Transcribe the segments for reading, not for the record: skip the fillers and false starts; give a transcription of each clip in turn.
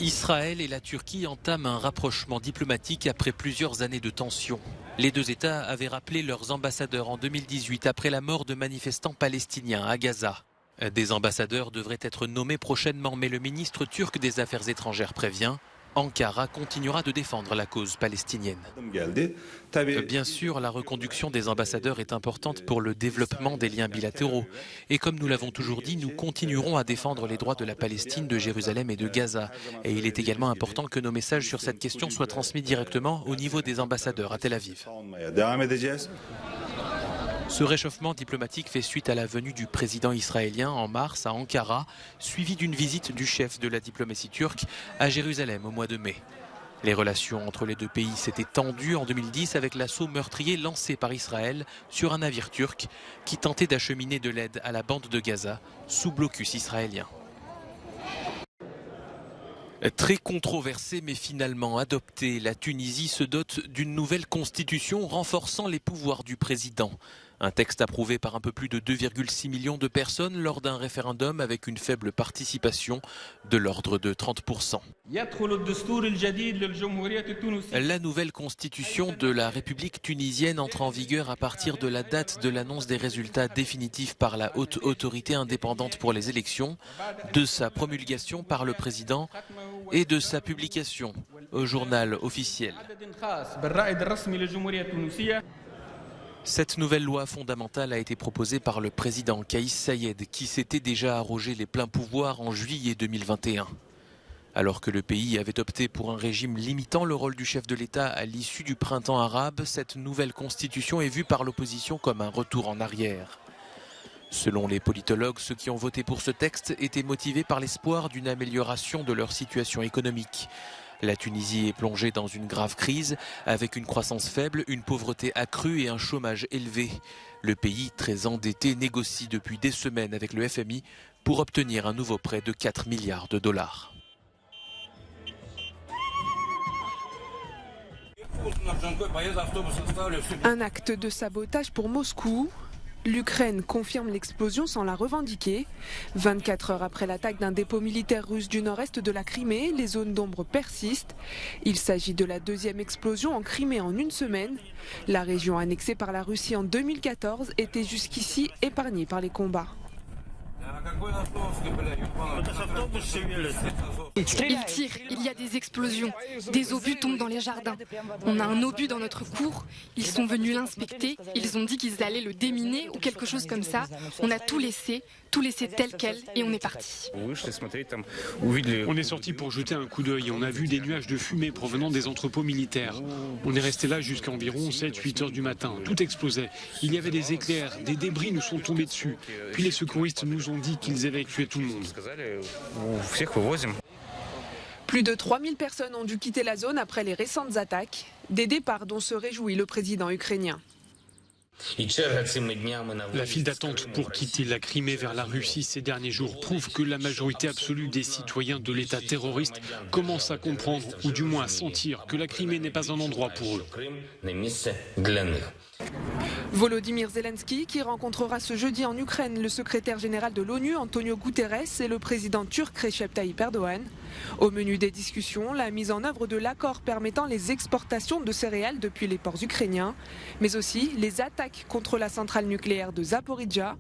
Israël et la Turquie entament un rapprochement diplomatique après plusieurs années de tensions. Les deux États avaient rappelé leurs ambassadeurs en 2018 après la mort de manifestants palestiniens à Gaza. Des ambassadeurs devraient être nommés prochainement, mais le ministre turc des Affaires étrangères prévient – Ankara continuera de défendre la cause palestinienne. Bien sûr, la reconduction des ambassadeurs est importante pour le développement des liens bilatéraux. Et comme nous l'avons toujours dit, nous continuerons à défendre les droits de la Palestine, de Jérusalem et de Gaza. Et il est également important que nos messages sur cette question soient transmis directement au niveau des ambassadeurs à Tel Aviv. Ce réchauffement diplomatique fait suite à la venue du président israélien en mars à Ankara, suivi d'une visite du chef de la diplomatie turque à Jérusalem au mois de mai. Les relations entre les deux pays s'étaient tendues en 2010 avec l'assaut meurtrier lancé par Israël sur un navire turc qui tentait d'acheminer de l'aide à la bande de Gaza sous blocus israélien. Très controversée mais finalement adoptée, la Tunisie se dote d'une nouvelle constitution renforçant les pouvoirs du président. Un texte approuvé par un peu plus de 2,6 millions de personnes lors d'un référendum avec une faible participation de l'ordre de 30%. La nouvelle constitution de la République tunisienne entre en vigueur à partir de la date de l'annonce des résultats définitifs par la haute autorité indépendante pour les élections, de sa promulgation par le président et de sa publication au journal officiel. Cette nouvelle loi fondamentale a été proposée par le président Kaïs Saïed, qui s'était déjà arrogé les pleins pouvoirs en juillet 2021. Alors que le pays avait opté pour un régime limitant le rôle du chef de l'État à l'issue du printemps arabe, cette nouvelle constitution est vue par l'opposition comme un retour en arrière. Selon les politologues, ceux qui ont voté pour ce texte étaient motivés par l'espoir d'une amélioration de leur situation économique. La Tunisie est plongée dans une grave crise, avec une croissance faible, une pauvreté accrue et un chômage élevé. Le pays, très endetté, négocie depuis des semaines avec le FMI pour obtenir un nouveau prêt de 4 milliards de dollars. Un acte de sabotage pour Moscou. L'Ukraine confirme l'explosion sans la revendiquer. 24 heures après l'attaque d'un dépôt militaire russe du nord-est de la Crimée, les zones d'ombre persistent. Il s'agit de la deuxième explosion en Crimée en une semaine. La région annexée par la Russie en 2014 était jusqu'ici épargnée par les combats. Ils tirent, il y a des explosions, des obus tombent dans les jardins. On a un obus dans notre cour, ils sont venus l'inspecter, ils ont dit qu'ils allaient le déminer ou quelque chose comme ça. On a tout laissé tel quel et on est parti. On est sorti pour jeter un coup d'œil, on a vu des nuages de fumée provenant des entrepôts militaires. On est resté là jusqu'à environ 7-8 heures du matin, tout explosait. Il y avait des éclairs, des débris nous sont tombés dessus. Puis les secouristes nous ont dit qu'ils évacuaient tout le monde. Plus de 3000 personnes ont dû quitter la zone après les récentes attaques, des départs dont se réjouit le président ukrainien. La file d'attente pour quitter la Crimée vers la Russie ces derniers jours prouve que la majorité absolue des citoyens de l'État terroriste commence à comprendre, ou du moins à sentir, que la Crimée n'est pas un endroit pour eux. Volodymyr Zelensky, qui rencontrera ce jeudi en Ukraine le secrétaire général de l'ONU, Antonio Guterres, et le président turc Recep Tayyip Erdogan. Au menu des discussions, la mise en œuvre de l'accord permettant les exportations de céréales depuis les ports ukrainiens, mais aussi les attaques contre la centrale nucléaire de Zaporijjia.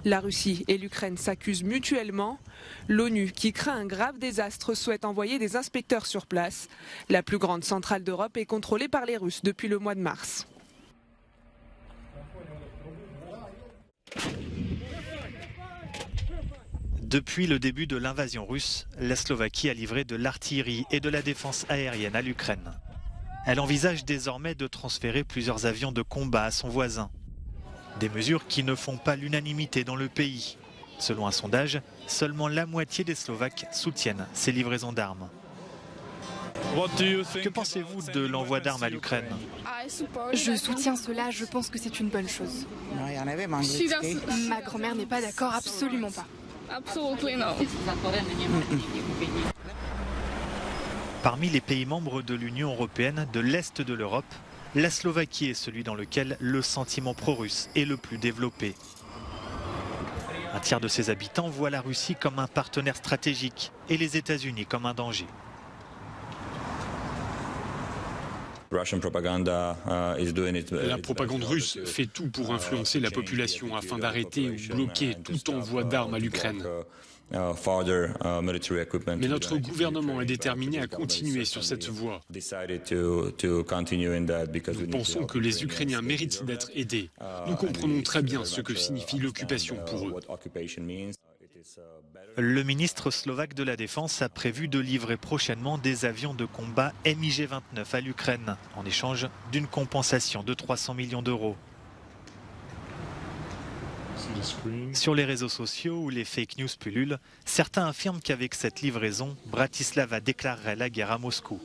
La Russie et l'Ukraine s'accusent mutuellement. L'ONU, qui craint un grave désastre, souhaite envoyer des inspecteurs sur place. La plus grande centrale d'Europe est contrôlée par les Russes depuis le mois de mars. Depuis le début de l'invasion russe, la Slovaquie a livré de l'artillerie et de la défense aérienne à l'Ukraine. Elle envisage désormais de transférer plusieurs avions de combat à son voisin. Des mesures qui ne font pas l'unanimité dans le pays. Selon un sondage, seulement la moitié des Slovaques soutiennent ces livraisons d'armes. Que pensez-vous de l'envoi d'armes à l'Ukraine ? Je soutiens cela, je pense que c'est une bonne chose. Ma grand-mère n'est pas d'accord, absolument pas. Parmi les pays membres de l'Union européenne de l'Est de l'Europe, la Slovaquie est celui dans lequel le sentiment pro-russe est le plus développé. Un tiers de ses habitants voient la Russie comme un partenaire stratégique et les États-Unis comme un danger. La propagande russe fait tout pour influencer la population afin d'arrêter ou bloquer tout envoi d'armes à l'Ukraine. Mais notre gouvernement est déterminé à continuer sur cette voie. Nous pensons que les Ukrainiens méritent d'être aidés. Nous comprenons très bien ce que signifie l'occupation pour eux. Le ministre slovaque de la Défense a prévu de livrer prochainement des avions de combat MiG-29 à l'Ukraine, en échange d'une compensation de 300 millions d'euros. Sur les réseaux sociaux où les fake news pullulent, certains affirment qu'avec cette livraison, Bratislava déclarerait la guerre à Moscou.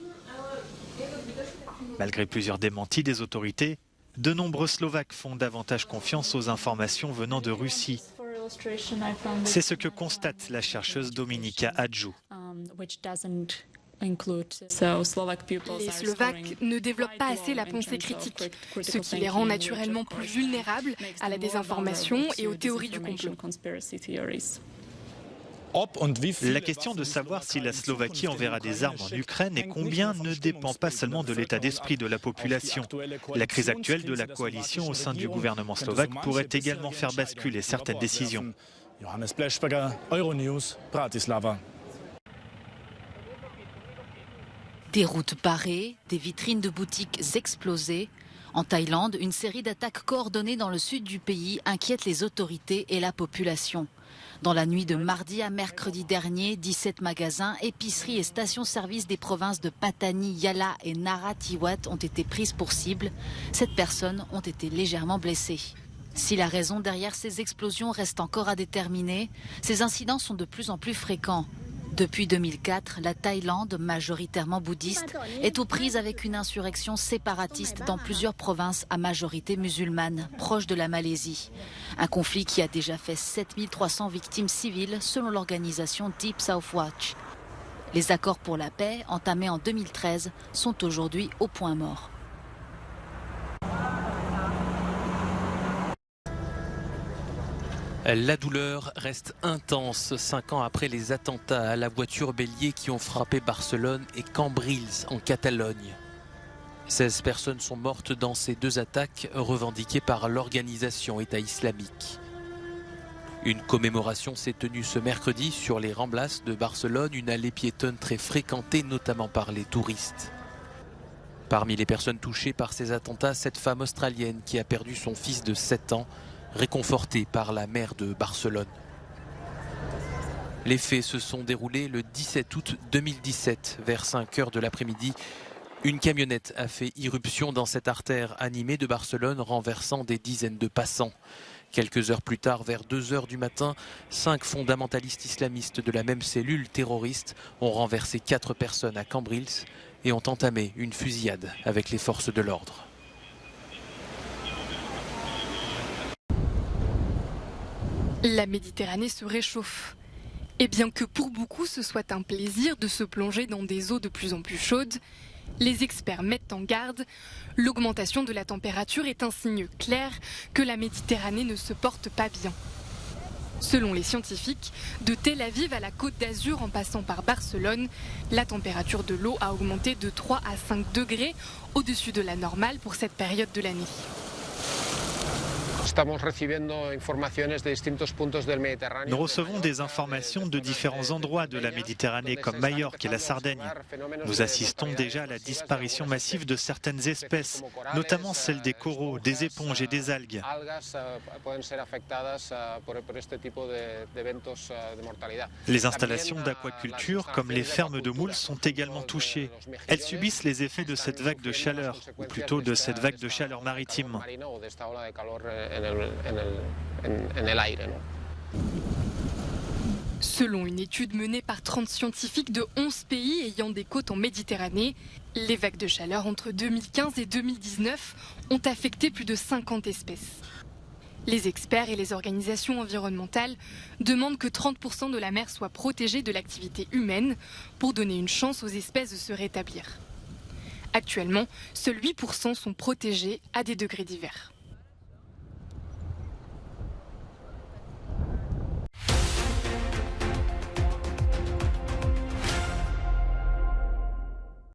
Malgré plusieurs démentis des autorités, de nombreux Slovaques font davantage confiance aux informations venant de Russie. C'est ce que constate la chercheuse Dominika Hadžu. Les Slovaques ne développent pas assez la pensée critique, ce qui les rend naturellement plus vulnérables à la désinformation et aux théories du complot. La question de savoir si la Slovaquie enverra des armes en Ukraine et combien ne dépend pas seulement de l'état d'esprit de la population. La crise actuelle de la coalition au sein du gouvernement slovaque pourrait également faire basculer certaines décisions. Des routes barrées, des vitrines de boutiques explosées. En Thaïlande, une série d'attaques coordonnées dans le sud du pays inquiète les autorités et la population. Dans la nuit de mardi à mercredi dernier, 17 magasins, épiceries et stations-service des provinces de Pattani, Yala et Narathiwat ont été prises pour cible. 7 personnes ont été légèrement blessées. Si la raison derrière ces explosions reste encore à déterminer, ces incidents sont de plus en plus fréquents. Depuis 2004, la Thaïlande, majoritairement bouddhiste, est aux prises avec une insurrection séparatiste dans plusieurs provinces à majorité musulmane, proche de la Malaisie. Un conflit qui a déjà fait 7300 victimes civiles selon l'organisation Deep South Watch. Les accords pour la paix, entamés en 2013, sont aujourd'hui au point mort. La douleur reste intense 5 ans après les attentats à la voiture bélier qui ont frappé Barcelone et Cambrils en Catalogne. 16 personnes sont mortes dans ces 2 attaques revendiquées par l'organisation État islamique. Une commémoration s'est tenue ce mercredi sur les Ramblas de Barcelone, une allée piétonne très fréquentée notamment par les touristes. Parmi les personnes touchées par ces attentats, cette femme australienne qui a perdu son fils de 7 ans, réconfortée par la maire de Barcelone. Les faits se sont déroulés le 17 août 2017, vers 5 heures de l'après-midi. Une camionnette a fait irruption dans cette artère animée de Barcelone, renversant des dizaines de passants. Quelques heures plus tard, vers 2 heures du matin, 5 fondamentalistes islamistes de la même cellule terroriste ont renversé 4 personnes à Cambrils et ont entamé une fusillade avec les forces de l'ordre. La Méditerranée se réchauffe. Et bien que pour beaucoup ce soit un plaisir de se plonger dans des eaux de plus en plus chaudes, les experts mettent en garde, l'augmentation de la température est un signe clair que la Méditerranée ne se porte pas bien. Selon les scientifiques, de Tel Aviv à la Côte d'Azur en passant par Barcelone, la température de l'eau a augmenté de 3 à 5 degrés au-dessus de la normale pour cette période de l'année. Nous recevons des informations de différents endroits de la Méditerranée comme Majorque et la Sardaigne. Nous assistons déjà à la disparition massive de certaines espèces, notamment celles des coraux, des éponges et des algues. Les installations d'aquaculture comme les fermes de moules sont également touchées. Elles subissent les effets de cette vague de chaleur, ou plutôt de cette vague de chaleur maritime. Selon une étude menée par 30 scientifiques de 11 pays ayant des côtes en Méditerranée, les vagues de chaleur entre 2015 et 2019 ont affecté plus de 50 espèces. Les experts et les organisations environnementales demandent que 30% de la mer soit protégée de l'activité humaine pour donner une chance aux espèces de se rétablir. Actuellement, seuls 8% sont protégés à des degrés divers.